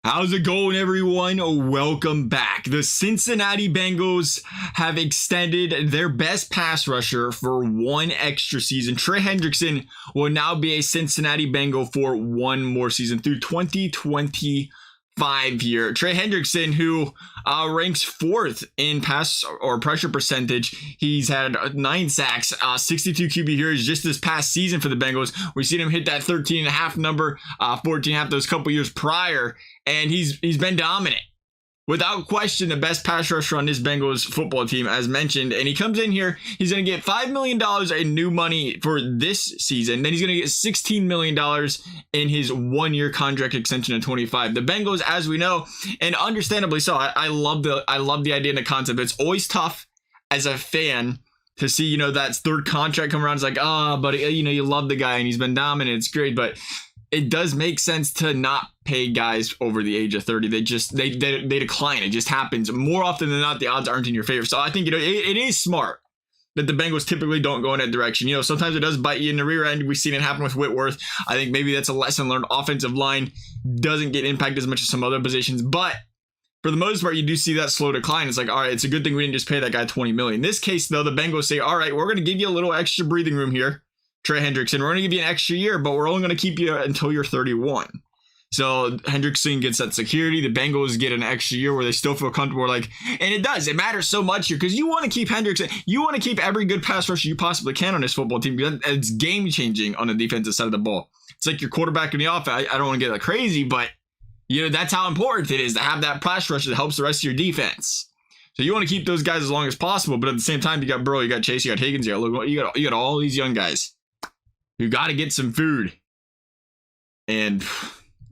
How's it going, everyone? Welcome back. The Cincinnati Bengals have extended their best pass rusher for one extra season. Trey Hendrickson will now be a Cincinnati Bengal for one more season through 2025 here. Trey Hendrickson, who ranks fourth in pass or pressure percentage. He's had 9 sacks, 62 QB hits just this past season for the Bengals. We've seen him hit that 13.5 number, 14.5 those couple years prior. And he's been dominant. Without question, the best pass rusher on this Bengals football team, as mentioned. And he comes in here, he's going to get $5 million in new money for this season. Then he's going to get $16 million in his one-year contract extension in 25. The Bengals, as we know, and understandably so, I love the idea and the concept. It's always tough as a fan to see, that third contract come around. It's like, but you love the guy and he's been dominant. It's great, but it does make sense to not pay guys over the age of 30. They decline. It just happens more often than not. The odds aren't in your favor. So I think it is smart that the Bengals typically don't go in that direction. Sometimes it does bite you in the rear end. We've seen it happen with Whitworth. I think maybe that's a lesson learned. Offensive line doesn't get impacted as much as some other positions, but for the most part, you do see that slow decline. It's like, all right, it's a good thing we didn't just pay that guy $20 million. In this case, though, the Bengals say, all right, we're going to give you a little extra breathing room here, Trey Hendrickson. We're going to give you an extra year, but we're only going to keep you until you're 31. So Hendrickson gets that security. The Bengals get an extra year where they still feel comfortable. And it does. It matters so much here because you want to keep Hendrickson. You want to keep every good pass rusher you possibly can on this football team. It's game changing on the defensive side of the ball. It's like your quarterback in the offense. I don't want to get that crazy, but that's how important it is to have that pass rusher that helps the rest of your defense. So you want to keep those guys as long as possible, but at the same time, you got Burrow, you got Chase, you got Higgins, you got all these young guys. You got to get some food, and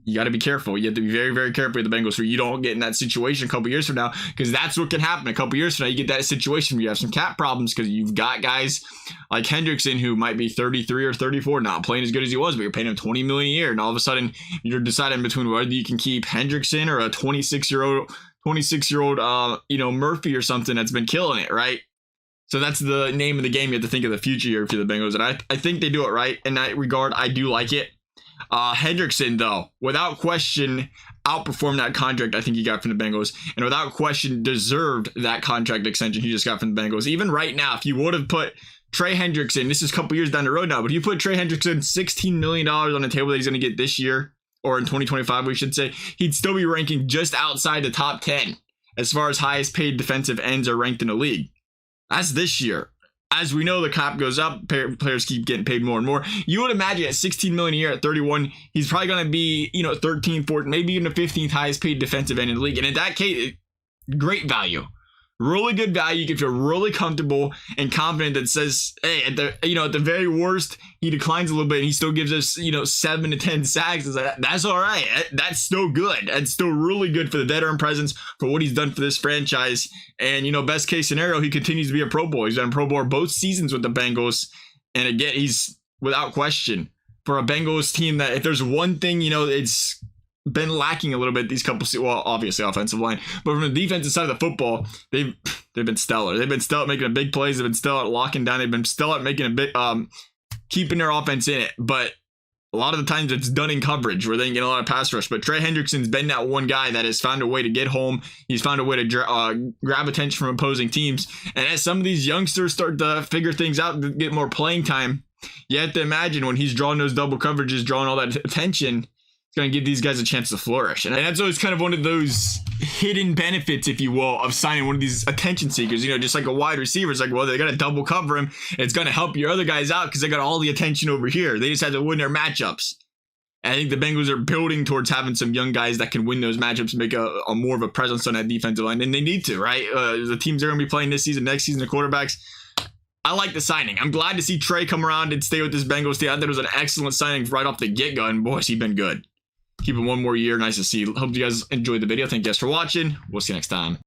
you got to be careful. You have to be very, very careful with the Bengals so you don't get in that situation a couple years from now, because that's what can happen a couple years from now. You get that situation where you have some cap problems because you've got guys like Hendrickson who might be 33 or 34, not playing as good as he was, but you're paying him $20 million a year, and all of a sudden you're deciding between whether you can keep Hendrickson or a 26-year-old Murphy or something that's been killing it, right? So that's the name of the game. You have to think of the future here for the Bengals. And I think they do it right in that regard. I do like it. Hendrickson, though, without question, outperformed that contract I think he got from the Bengals. And without question, deserved that contract extension he just got from the Bengals. Even right now, if you would have put Trey Hendrickson, this is a couple years down the road now, but if you put Trey Hendrickson $16 million on the table that he's going to get this year, or in 2025, we should say, he'd still be ranking just outside the top 10 as far as highest paid defensive ends are ranked in the league. That's this year. As we know, the cap goes up. Players keep getting paid more and more. You would imagine at $16 million a year at 31, he's probably going to be, 13th, 14th, maybe even the 15th highest paid defensive end in the league. And in that case, great value. Really good value. You can feel really comfortable and confident that says, hey, at the very worst, he declines a little bit and he still gives us, 7 to 10 sacks. It's like, that's all right. That's still good. That's still really good for the veteran presence for what he's done for this franchise. And, best case scenario, he continues to be a Pro Bowl. He's done Pro Bowl both seasons with the Bengals. And again, he's without question for a Bengals team that if there's one thing, it's been lacking a little bit these couple, well, obviously offensive line, but from the defensive side of the football, they've been stellar. They've been stellar at making big plays. They've been stellar at locking down. They've been stellar at making a bit, keeping their offense in it. But a lot of the times it's done in coverage where they can get a lot of pass rush. But Trey Hendrickson's been that one guy that has found a way to get home. He's found a way to grab attention from opposing teams. And as some of these youngsters start to figure things out and get more playing time, you have to imagine when he's drawing those double coverages, drawing all that attention, it's going to give these guys a chance to flourish. And that's always kind of one of those hidden benefits, if you will, of signing one of these attention seekers. Just like a wide receiver. It's like, well, they got to double cover him. It's going to help your other guys out because they got all the attention over here. They just have to win their matchups. And I think the Bengals are building towards having some young guys that can win those matchups and make a more of a presence on that defensive line. And they need to, right? The teams they're going to be playing this season, next season, the quarterbacks. I like the signing. I'm glad to see Trey come around and stay with this Bengals team. I thought it was an excellent signing right off the get-go. And boy, has he been good. Keep him one more year. Nice to see. Hope you guys enjoyed the video. Thank you guys for watching. We'll see you next time.